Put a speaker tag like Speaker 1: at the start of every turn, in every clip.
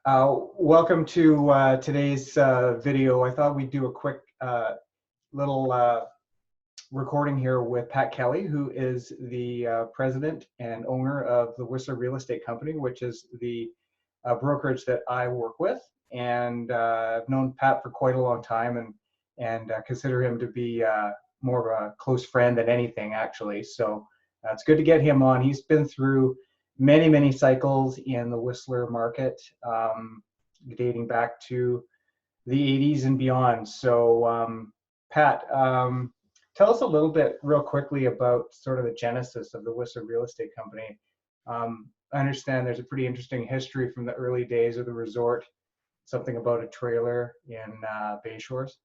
Speaker 1: Welcome to today's video. I thought we'd do a quick little recording here with Pat Kelly, who is the president and owner of the Whistler Real Estate Company, which is the brokerage that I work with. And I've known Pat for quite a long time and consider him to be more of a close friend than anything, actually. So it's good to get him on. He's been through many cycles in the Whistler market, dating back to the 80s and beyond. So Pat, tell us a little bit real quickly about sort of the genesis of the Whistler Real Estate Company. I understand there's a pretty interesting history from the early days of the resort, something about a trailer in Bay Shores.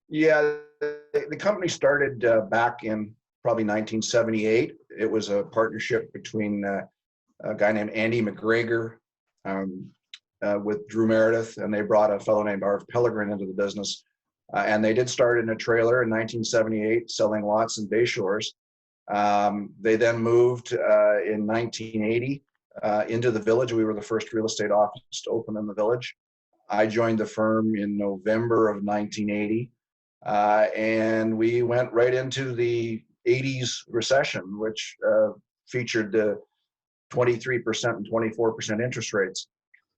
Speaker 2: Yeah, the company started back in probably 1978. It was a partnership between a guy named Andy McGregor with Drew Meredith, and they brought a fellow named Arv Pellegrin into the business. And they did start in a trailer in 1978, selling lots in Bay Shores. They then moved in 1980 into the village. We were the first real estate office to open in the village. I joined the firm in November of 1980, and we went right into the 80s recession, which featured the 23% and 24% interest rates.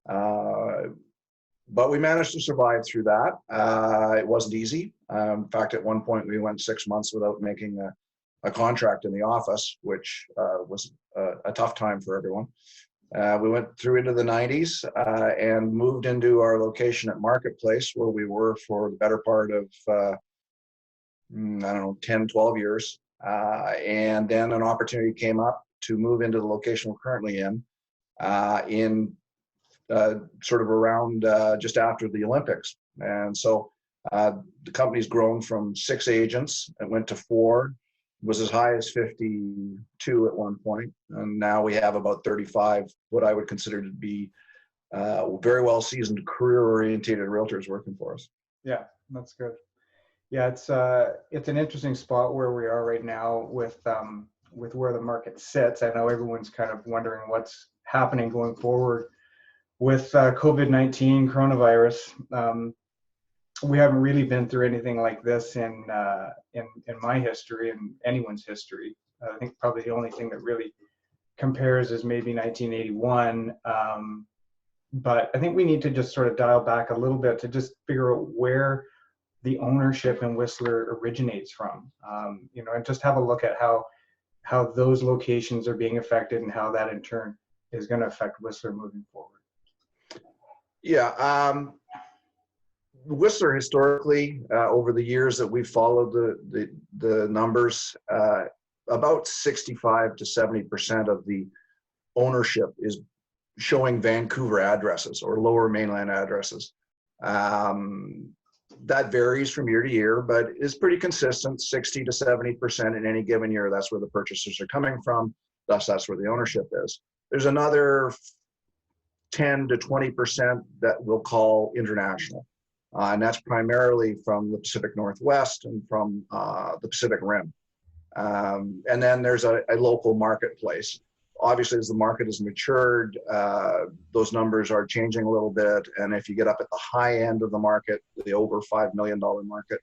Speaker 2: But we managed to survive through that. It wasn't easy. In fact, at one point we went 6 months without making a contract in the office, which was a tough time for everyone. We went through into the 90s and moved into our location at Marketplace, where we were for the better part of, 10, 12 years. And then an opportunity came up to move into the location we're currently in sort of around just after the Olympics. And so the company's grown from 6 agents. It went to 4, was as high as 52 at one point. And now we have about 35, what I would consider to be very well seasoned, career-oriented realtors working for us.
Speaker 1: Yeah, that's good. Yeah, it's an interesting spot where we are right now with where the market sits. I know everyone's kind of wondering what's happening going forward with COVID-19 coronavirus. We haven't really been through anything like this in my history and anyone's history. I think probably the only thing that really compares is maybe 1981. But I think we need to just sort of dial back a little bit to just figure out where the ownership in Whistler originates from, and just have a look at how those locations are being affected and how that in turn is going to affect Whistler moving forward.
Speaker 2: Yeah, Whistler historically, over the years that we've followed the numbers, about 65 to 70% of the ownership is showing Vancouver addresses or lower mainland addresses. That varies from year to year, but is pretty consistent, 60 to 70% in any given year. That's where the purchasers are coming from. Thus, that's where the ownership is. There's another 10 to 20% that we'll call international. And that's primarily from the Pacific Northwest and from the Pacific Rim. And then there's a local marketplace. Obviously, as the market has matured, those numbers are changing a little bit. And if you get up at the high end of the market, the over $5 million market,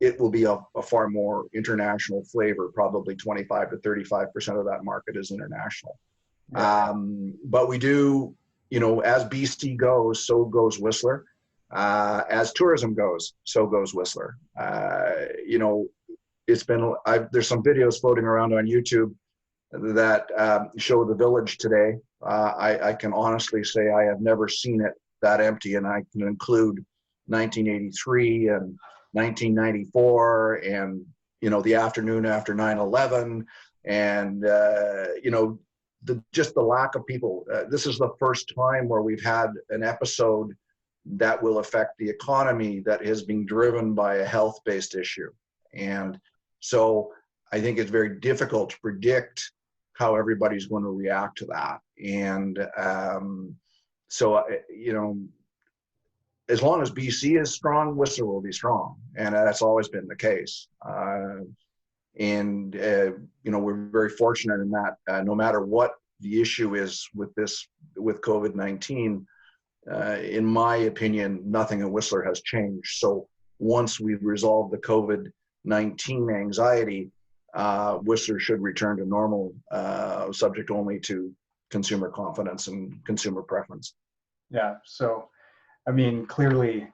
Speaker 2: it will be a far more international flavor. Probably 25 to 35% of that market is international. Yeah. But we do, as BC goes, so goes Whistler. As tourism goes, so goes Whistler. It's been, there's some videos floating around on YouTube that show the village today. I can honestly say I have never seen it that empty, and I can include 1983 and 1994 and, the afternoon after 9/11 and, just the lack of people. This is the first time where we've had an episode that will affect the economy that is being driven by a health-based issue. And so I think it's very difficult to predict how everybody's going to react to that. And as long as BC is strong, Whistler will be strong. And that's always been the case. We're very fortunate in that no matter what the issue is with COVID-19, in my opinion, nothing in Whistler has changed. So once we've resolved the COVID-19 anxiety, Whistler should return to normal, subject only to consumer confidence and consumer preference.
Speaker 1: Yeah. So, I mean, clearly,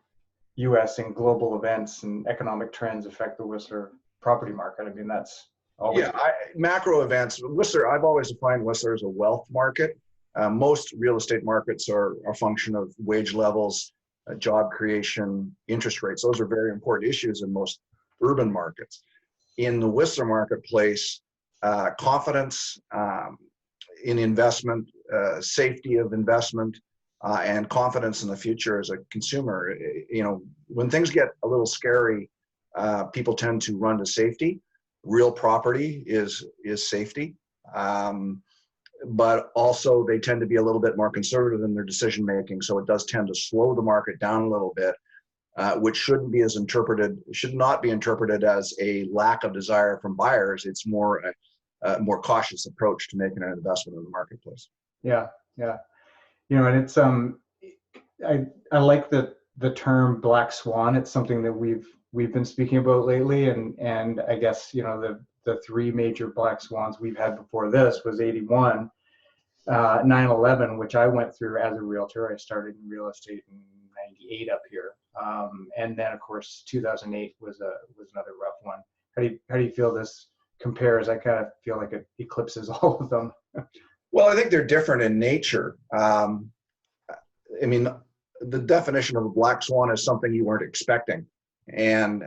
Speaker 1: U.S. and global events and economic trends affect the Whistler property market. I mean, that's always.
Speaker 2: Yeah, macro events. Whistler, I've always defined Whistler as a wealth market. Most real estate markets are a function of wage levels, job creation, interest rates. Those are very important issues in most urban markets. In the Whistler marketplace, confidence in investment, safety of investment, and confidence in the future as a consumer. You know, when things get a little scary, people tend to run to safety. Real property is safety, but also they tend to be a little bit more conservative in their decision making. So it does tend to slow the market down a little bit, which should not be interpreted as a lack of desire from buyers. It's more a more cautious approach to making an investment in the marketplace.
Speaker 1: Yeah, yeah. You know, and it's I like the term black swan. It's something that we've been speaking about lately, and I guess, you know, the three major black swans we've had before this was 81, 9/11, which I went through as a realtor. I started in real estate in 98 up here, and then of course 2008 was another rough one. How do you feel this compares? I kind of feel like it eclipses all of them.
Speaker 2: Well, I think they're different in nature. I mean, the definition of a black swan is something you weren't expecting. And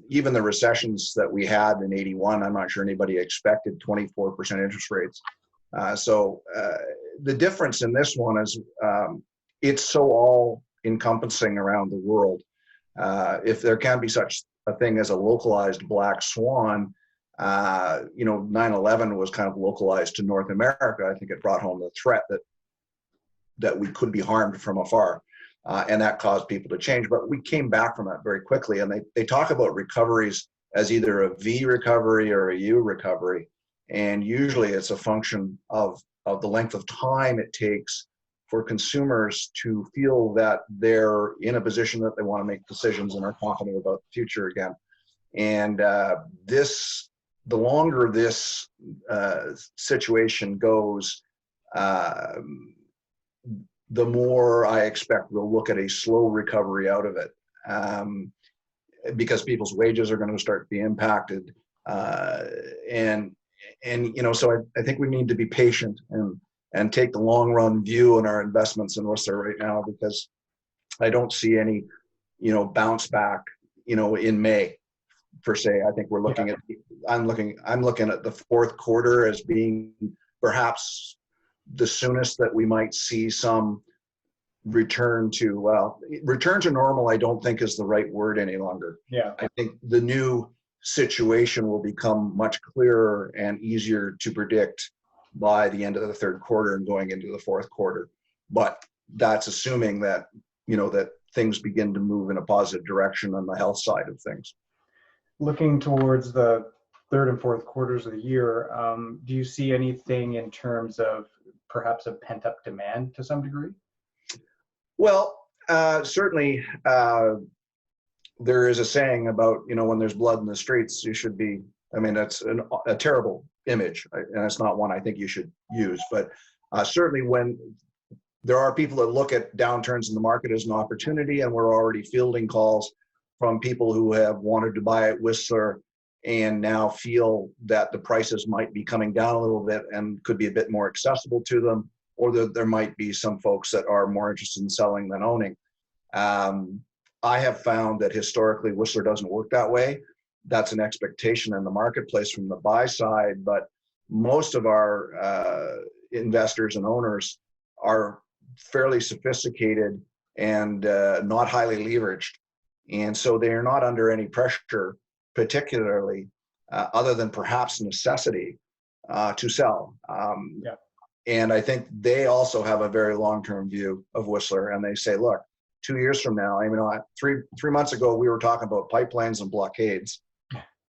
Speaker 2: even the recessions that we had in 81, I'm not sure anybody expected 24% interest rates. So the difference in this one is it's so all encompassing around the world. If there can be such a thing as a localized black swan, you know, 9/11 was kind of localized to North America. I think it brought home the threat that we could be harmed from afar, and that caused people to change. But we came back from that very quickly, and they talk about recoveries as either a V recovery or a U recovery, and usually it's a function of the length of time it takes for consumers to feel that they're in a position that they want to make decisions and are confident about the future again. And the longer this situation goes, the more I expect we'll look at a slow recovery out of it, because people's wages are going to start to be impacted, and you know, so I think we need to be patient and take the long run view in our investments in Whistler right now, because I don't see any, you know, bounce back, you know, in May per se. I think we're looking at, I'm looking at the fourth quarter as being perhaps the soonest that we might see some return to normal. I don't think is the right word any longer.
Speaker 1: Yeah.
Speaker 2: I think the new situation will become much clearer and easier to predict by the end of the third quarter and going into the fourth quarter. But that's assuming that, you know, that things begin to move in a positive direction on the health side of things.
Speaker 1: Looking towards the third and fourth quarters of the year, do you see anything in terms of perhaps a pent-up demand to some degree?
Speaker 2: Well, certainly there is a saying about, you know, when there's blood in the streets, you should be, I mean, that's a terrible image, and it's not one I think you should use, but certainly when there are people that look at downturns in the market as an opportunity, and we're already fielding calls from people who have wanted to buy at Whistler and now feel that the prices might be coming down a little bit and could be a bit more accessible to them, or that there might be some folks that are more interested in selling than owning. I have found that historically Whistler doesn't work that way. That's an expectation in the marketplace from the buy side, but most of our investors and owners are fairly sophisticated and not highly leveraged. And so they are not under any pressure, particularly other than perhaps necessity to sell. And I think they also have a very long-term view of Whistler, and they say, look, 2 years from now, I mean, three months ago, we were talking about pipelines and blockades.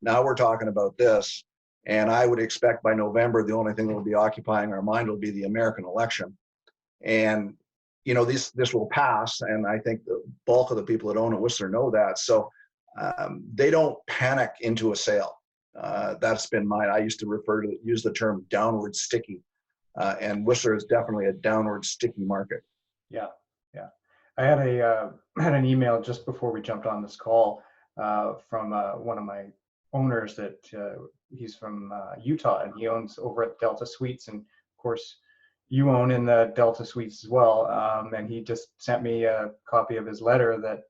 Speaker 2: Now we're talking about this. And I would expect by November, the only thing that will be occupying our mind will be the American election. And, you know, this will pass. And I think the bulk of the people that own it, Whistler, know that. So they don't panic into a sale. That's been mine. I used to use the term downward sticky. And Whistler is definitely a downward sticky market.
Speaker 1: Yeah, yeah. I had had an email just before we jumped on this call from one of my owners that he's from Utah, and he owns over at Delta Suites, and of course you own in the Delta Suites as well. And he just sent me a copy of his letter that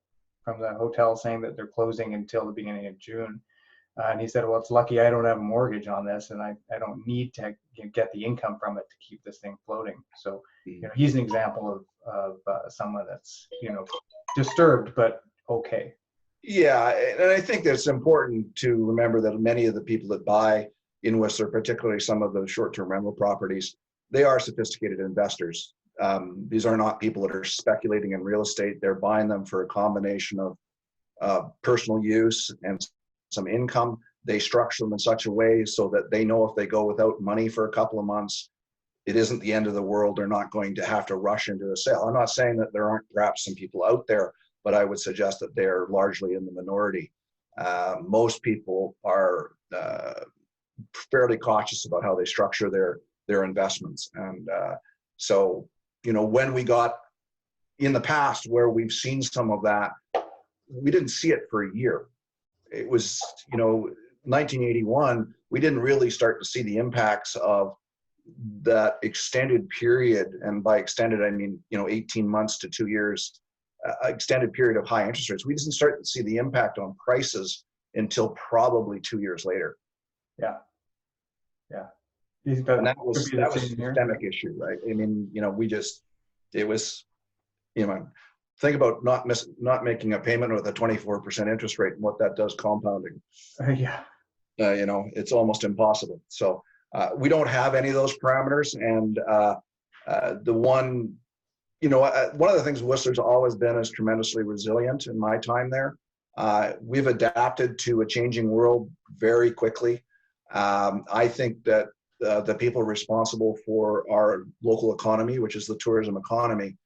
Speaker 1: from the hotel saying that they're closing until the beginning of June. And he said, well, it's lucky I don't have a mortgage on this, and I don't need to get the income from it to keep this thing floating. So, you know, he's an example of someone that's, you know, disturbed, but okay.
Speaker 2: Yeah, and I think that it's important to remember that many of the people that buy in Whistler, particularly some of the short-term rental properties, they are sophisticated investors. These are not people that are speculating in real estate. They're buying them for a combination of personal use and some income. They structure them in such a way so that they know if they go without money for a couple of months, it isn't the end of the world. They're not going to have to rush into a sale. I'm not saying that there aren't perhaps some people out there, but I would suggest that they're largely in the minority. Most people are fairly cautious about how they structure their investments. And so, you know, when we got in the past where we've seen some of that, we didn't see it for a year. It was, you know, 1981, we didn't really start to see the impacts of that extended period. And by extended, I mean, you know, 18 months to 2 years, extended period of high interest rates. We didn't start to see the impact on prices until probably 2 years later.
Speaker 1: Yeah. Yeah.
Speaker 2: And that was a systemic issue, right? I mean, you know, it was, you know, think about not making a payment with a 24% interest rate and what that does compounding.
Speaker 1: Yeah.
Speaker 2: You know, it's almost impossible. So we don't have any of those parameters. And the one, you know, one of the things Whistler's always been is tremendously resilient in my time there. We've adapted to a changing world very quickly. I think that the people responsible for our local economy, which is the tourism economy,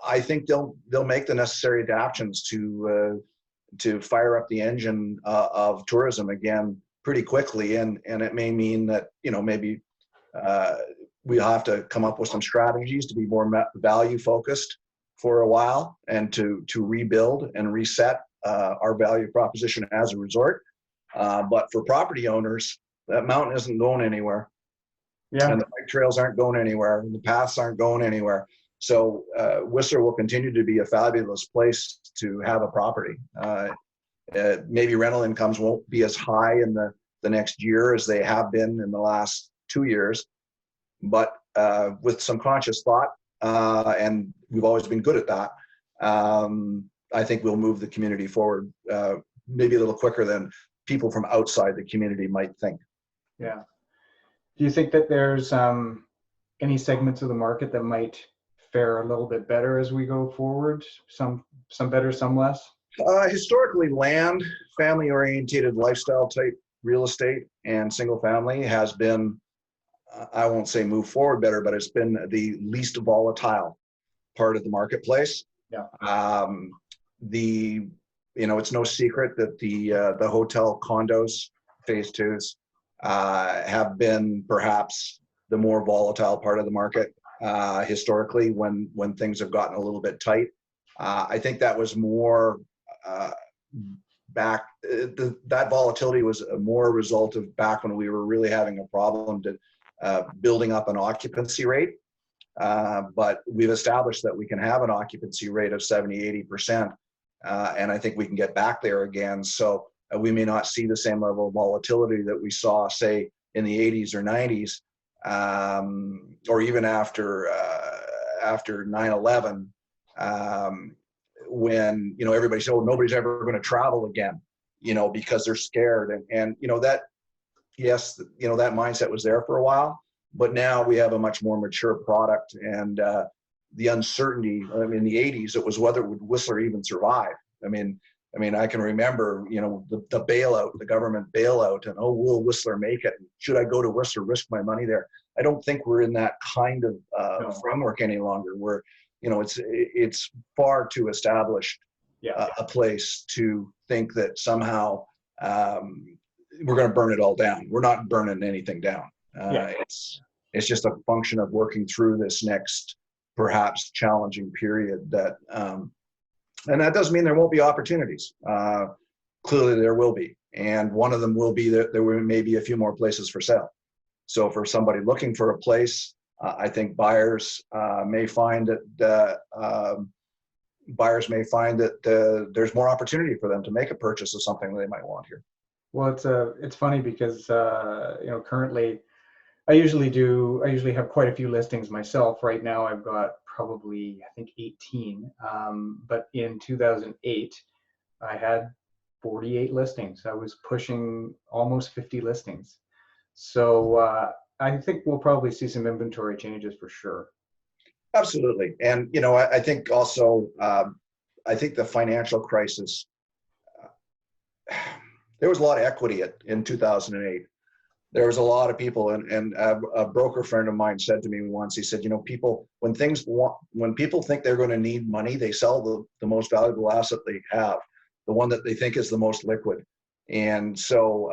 Speaker 2: I think they'll make the necessary adaptations to fire up the engine of tourism again pretty quickly, and it may mean that, you know, maybe we'll have to come up with some strategies to be more value focused for a while and to rebuild and reset our value proposition as a resort. But for property owners, that mountain isn't going anywhere.
Speaker 1: Yeah.
Speaker 2: And the bike trails aren't going anywhere. And the paths aren't going anywhere. So Whistler will continue to be a fabulous place to have a property. Maybe rental incomes won't be as high in the next year as they have been in the last 2 years, but with some conscious thought, and we've always been good at that, I think we'll move the community forward maybe a little quicker than people from outside the community might think.
Speaker 1: Yeah. Do you think that there's any segments of the market that might fare a little bit better as we go forward? Some better, some less?
Speaker 2: Historically, land, family-oriented lifestyle type real estate and single family has been, I won't say move forward better, but it's been the least volatile part of the marketplace.
Speaker 1: Yeah.
Speaker 2: You know, it's no secret that the hotel condos phase twos have been perhaps the more volatile part of the market historically when things have gotten a little bit tight. I think that was more that volatility was more a result of back when we were really having a problem to building up an occupancy rate. But we've established that we can have an occupancy rate of 70-80%. And I think we can get back there again. So we may not see the same level of volatility that we saw, say, in the 80s or 90s, or even after 9/11, when, you know, everybody said, "Oh, nobody's ever going to travel again," you know, because they're scared. And you know, that, yes, you know, that mindset was there for a while, but now we have a much more mature product, and the uncertainty. I mean, in the 80s, it was whether would Whistler even survive. I mean, I mean, I can remember, the bailout, the government bailout, and oh, will Whistler make it? Should I go to Whistler, risk my money there? I don't think we're in that kind of
Speaker 1: No.
Speaker 2: framework any longer. Where it's far too established a place to think that somehow we're going to burn it all down. We're not burning anything down. It's just a function of working through this next, perhaps challenging period. And that doesn't mean there won't be opportunities. Clearly, there will be, and one of them will be that there may be a few more places for sale. So, for somebody looking for a place, I think buyers may find that there's more opportunity for them to make a purchase of something they might want here.
Speaker 1: Well, it's funny because currently I usually have quite a few listings myself. Right now I've got probably, I think, 18. But in 2008, I had 48 listings. I was pushing almost 50 listings. So I think we'll probably see some inventory changes for sure.
Speaker 2: Absolutely. And, I think also, I think the financial crisis, there was a lot of equity in 2008. There was a lot of people, and a broker friend of mine said to me once, he said, people, when people think they're going to need money, they sell the most valuable asset they have, the one that they think is the most liquid, and so,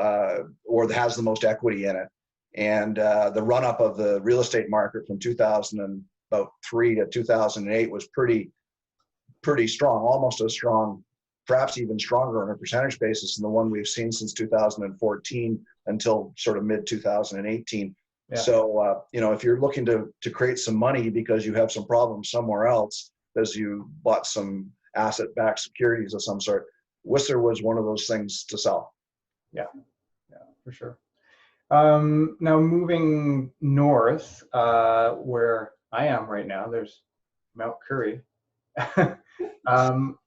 Speaker 2: or has the most equity in it. And the run up of the real estate market from 2003 to 2008 was pretty strong, almost as strong, perhaps even stronger on a percentage basis than the one we've seen since 2014 until sort of mid 2018. Yeah. So, if you're looking to create some money because you have some problems somewhere else, because you bought some asset-backed securities of some sort, Whistler was one of those things to sell.
Speaker 1: Yeah, for sure. Now moving north, where I am right now, there's Mount Currie.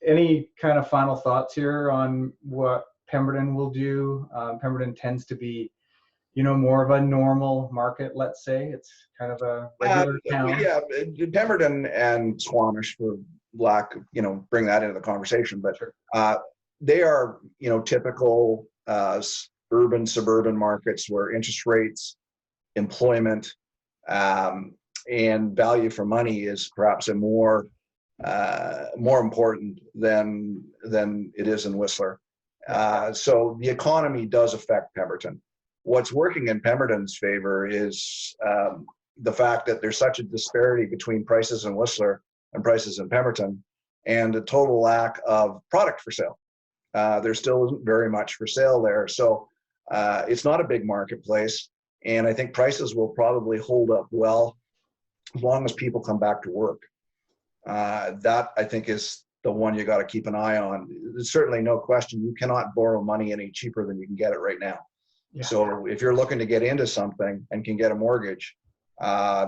Speaker 1: Any kind of final thoughts here on what Pemberton will do? Pemberton tends to be, more of a normal market, let's say. It's kind of a regular town.
Speaker 2: Yeah, Pemberton and Swan, for lack, bring that into the conversation, but sure. They are, typical urban, suburban markets where interest rates, employment, and value for money is perhaps a more important than it is in Whistler. So the economy does affect Pemberton. What's working in Pemberton's favor is the fact that there's such a disparity between prices in Whistler and prices in Pemberton, and a total lack of product for sale. There still isn't very much for sale there. So it's not a big marketplace, and I think prices will probably hold up well as long as people come back to work. That, I think, is the one you got to keep an eye on. There's certainly no question you cannot borrow money any cheaper than you can get it right now. Yeah. So if you're looking to get into something and can get a mortgage,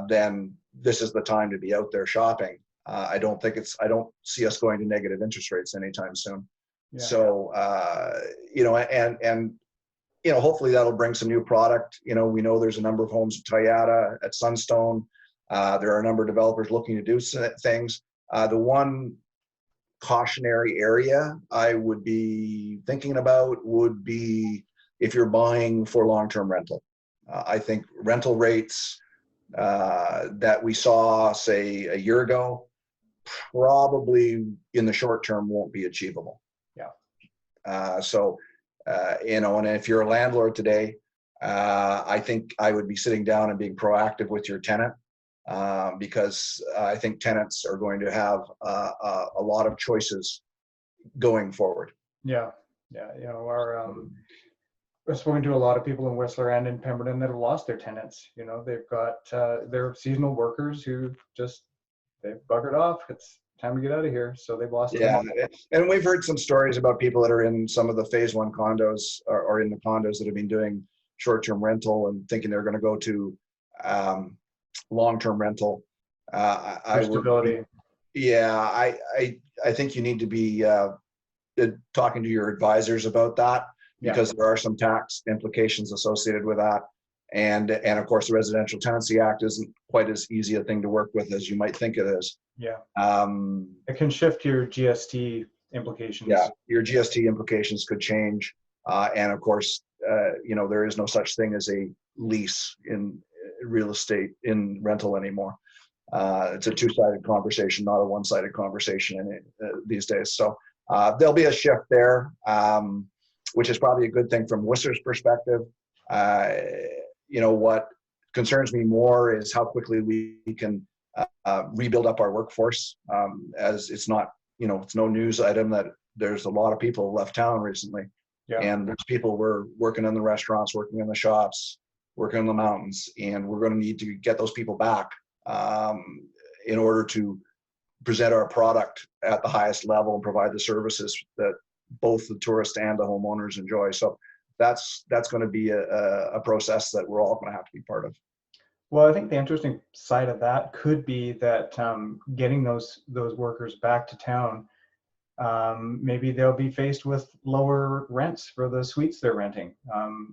Speaker 2: then this is the time to be out there shopping. I don't see us going to negative interest rates anytime soon. Yeah. So, hopefully that'll bring some new product. We know there's a number of homes at Toyota, at Sunstone. There are a number of developers looking to do things. The one cautionary area I would be thinking about would be if you're buying for long-term rental. I think rental rates that we saw, say, a year ago, probably in the short term won't be achievable. Yeah. And if you're a landlord today, I think I would be sitting down and being proactive with your tenant. Because I think tenants are going to have a lot of choices going forward. Yeah.
Speaker 1: I've spoken to a lot of people in Whistler and in Pemberton that have lost their tenants. They've got their seasonal workers who they've buggered off. It's time to get out of here. So they've lost.
Speaker 2: Yeah, and we've heard some stories about people that are in some of the phase one condos or in the condos that have been doing short-term rental and thinking they're going to go to long-term rental.
Speaker 1: Stability.
Speaker 2: I think you need to be talking to your advisors about that, because there are some tax implications associated with that, and of course the Residential Tenancy Act isn't quite as easy a thing to work with as you might think it is.
Speaker 1: Yeah. It can shift your GST implications.
Speaker 2: Yeah, your GST implications could change. And of course, there is no such thing as a lease in real estate in rental anymore. It's a two-sided conversation, not a one-sided conversation these days. So there'll be a shift there, which is probably a good thing from Worcester's perspective. What concerns me more is how quickly we can rebuild up our workforce, as it's not, it's no news item that there's a lot of people left town recently.
Speaker 1: Yeah.
Speaker 2: And there's people were working in the restaurants, working in the shops, working in the mountains, and we're going to need to get those people back in order to present our product at the highest level and provide the services that both the tourist and the homeowners enjoy. So that's going to be a process that we're all going to have to be part of.
Speaker 1: Well, I think the interesting side of that could be that getting those workers back to town, maybe they'll be faced with lower rents for the suites they're renting.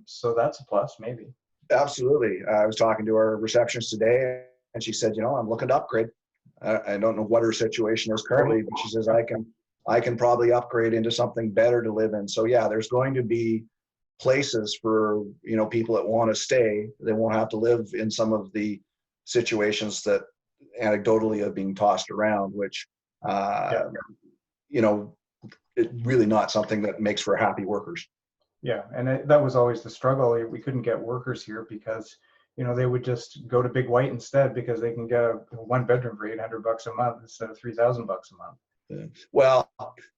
Speaker 1: So that's a plus, maybe.
Speaker 2: Absolutely. I was talking to our receptionist today, and she said, I'm looking to upgrade. I don't know what her situation is currently, but she says, I can probably upgrade into something better to live in. So yeah, there's going to be places for, people that want to stay. They won't have to live in some of the situations that anecdotally are being tossed around, which, it's really not something that makes for happy workers.
Speaker 1: Yeah, and that was always the struggle. We couldn't get workers here because, they would just go to Big White instead because they can get a one bedroom for $800 a month instead of $3,000 a month.
Speaker 2: Yeah. Well,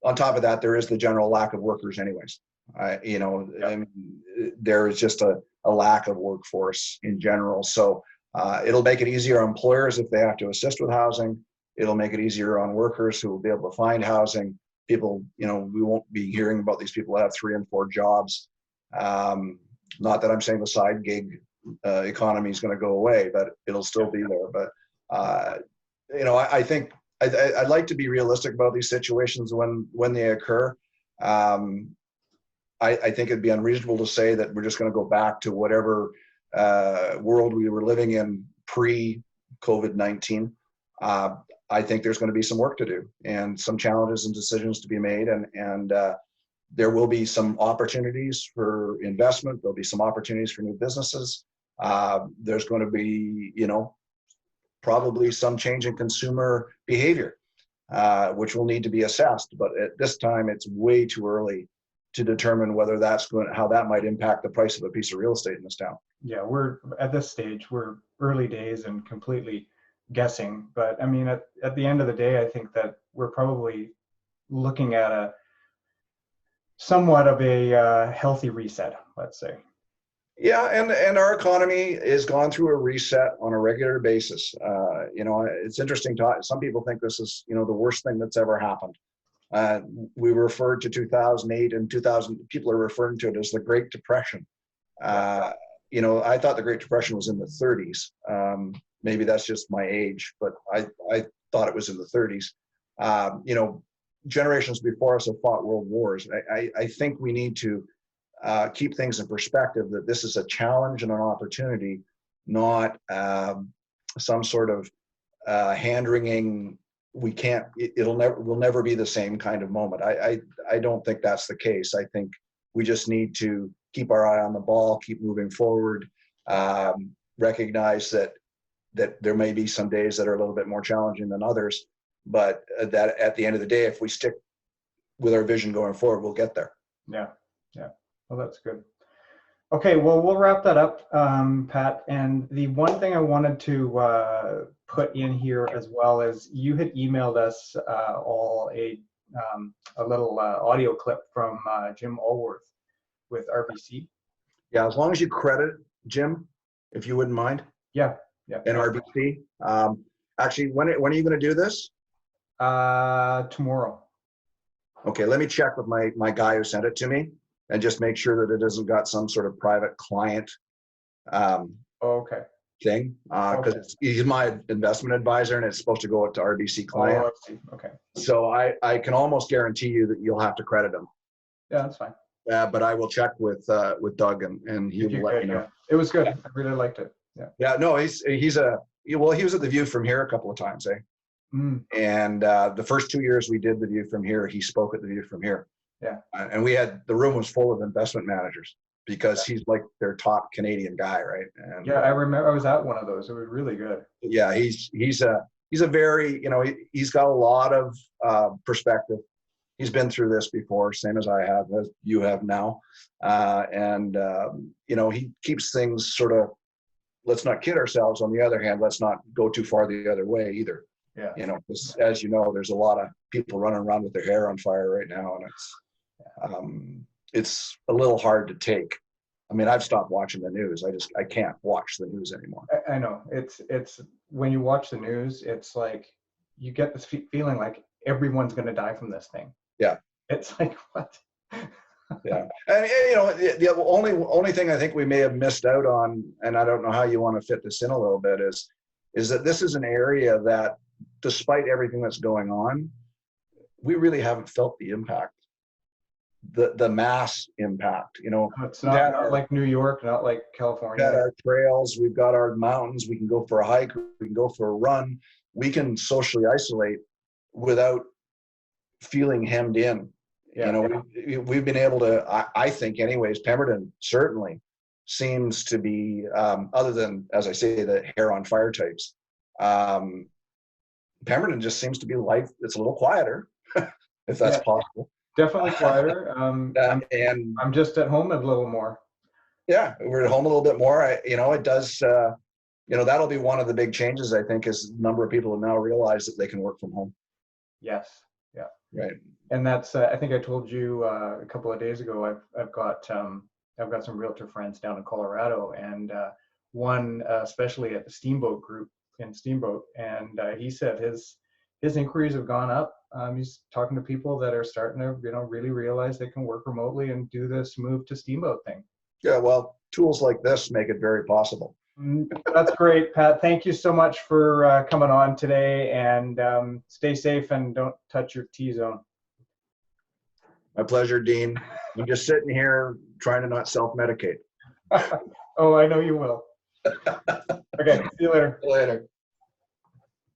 Speaker 2: on top of that, there is the general lack of workers anyways. I mean, there is just a lack of workforce in general. So it'll make it easier on employers if they have to assist with housing. It'll make it easier on workers who will be able to find housing. People, we won't be hearing about these people that have 3 and 4 jobs. Not that I'm saying the side gig economy is going to go away, but it'll still be there. But, I think I'd like to be realistic about these situations when they occur. I think it'd be unreasonable to say that we're just going to go back to whatever world we were living in pre-COVID-19. I think there's going to be some work to do and some challenges and decisions to be made. And there will be some opportunities for investment. There'll be some opportunities for new businesses. There's going to be, probably some change in consumer behavior, which will need to be assessed. But at this time, it's way too early to determine whether how that might impact the price of a piece of real estate in this town.
Speaker 1: Yeah, we're at this stage, we're early days and completely guessing. But I mean, at the end of the day, I think that we're probably looking at somewhat of a healthy reset, let's say.
Speaker 2: Yeah, and our economy is gone through a reset on a regular basis. It's interesting some people think this is, the worst thing that's ever happened. We referred to 2008 and 2000, people are referring to it as the Great Depression. I thought the Great Depression was in the 30s. Maybe that's just my age, but I thought it was in the 30s. Generations before us have fought world wars. I think we need to keep things in perspective that this is a challenge and an opportunity, not some sort of hand-wringing, we'll never be the same kind of moment. I don't think that's the case. I think we just need to keep our eye on the ball, keep moving forward, recognize that there may be some days that are a little bit more challenging than others, but that at the end of the day, if we stick with our vision going forward, we'll get there.
Speaker 1: Yeah. Well, that's good. Okay, well, we'll wrap that up, Pat. And the one thing I wanted to put in here as well is you had emailed us all a little audio clip from Jim Alworth with RBC.
Speaker 2: Yeah, as long as you credit Jim, if you wouldn't mind.
Speaker 1: Yeah.
Speaker 2: And RBC. Actually, when are you going to do this?
Speaker 1: Tomorrow.
Speaker 2: Okay, let me check with my guy who sent it to me and just make sure that it hasn't got some sort of private client thing. Because he's my investment advisor and it's supposed to go out to RBC client.
Speaker 1: Oh, I see. Okay.
Speaker 2: So I can almost guarantee you that you'll have to credit him.
Speaker 1: Yeah, that's fine.
Speaker 2: But I will check with Doug and he will let you know.
Speaker 1: Yeah. It was good. I really liked it. Yeah.
Speaker 2: Yeah, no, he was at the View from here a couple of times, eh? And the first 2 years we did the view from here, he spoke at the view from here.
Speaker 1: Yeah.
Speaker 2: And the room was full of investment managers because he's like their top Canadian guy, right? And
Speaker 1: yeah, I remember I was at one of those. It was really good.
Speaker 2: yeah, he's a very, he's got a lot of perspective. He's been through this before, same as I have, as you have now. He keeps things sort of, let's not kid ourselves. On the other hand, let's not go too far the other way either.
Speaker 1: Yeah.
Speaker 2: As you know, there's a lot of people running around with their hair on fire right now, and it's a little hard to take. I mean, I've stopped watching the news. I can't watch the news anymore.
Speaker 1: I know it's when you watch the news, it's like you get this feeling like everyone's going to die from this thing.
Speaker 2: Yeah.
Speaker 1: It's like, what?
Speaker 2: Yeah. And the only thing I think we may have missed out on, and I don't know how you want to fit this in a little bit, is that this is an area that, despite everything that's going on, we really haven't felt the impact, the mass impact.
Speaker 1: It's not like New York, not like California.
Speaker 2: We've got our trails, we've got our mountains, we can go for a hike, we can go for a run, we can socially isolate without feeling hemmed in.
Speaker 1: Yeah.
Speaker 2: We've been able to, I think anyways, Pemberton certainly seems to be, other than, as I say, the hair on fire types, Pemberton just seems to be life. It's a little quieter, if that's possible.
Speaker 1: Definitely quieter.
Speaker 2: And
Speaker 1: I'm just at home a little more.
Speaker 2: Yeah, we're at home a little bit more. It does, that'll be one of the big changes, I think, is the number of people who now realize that they can work from home.
Speaker 1: Yes. Yeah.
Speaker 2: Right.
Speaker 1: And that's, I think I told you a couple of days ago, I've got some realtor friends down in Colorado, and one especially at the Steamboat group in Steamboat, and he said his inquiries have gone up. He's talking to people that are starting to really realize they can work remotely and do this move to Steamboat thing.
Speaker 2: Yeah, well, tools like this make it very possible.
Speaker 1: That's great, Pat. Thank you so much for coming on today, and stay safe and don't touch your T-zone.
Speaker 2: My pleasure, Dean. I'm just sitting here trying to not self-medicate.
Speaker 1: Oh, I know you will. Okay, see you later.
Speaker 2: Later.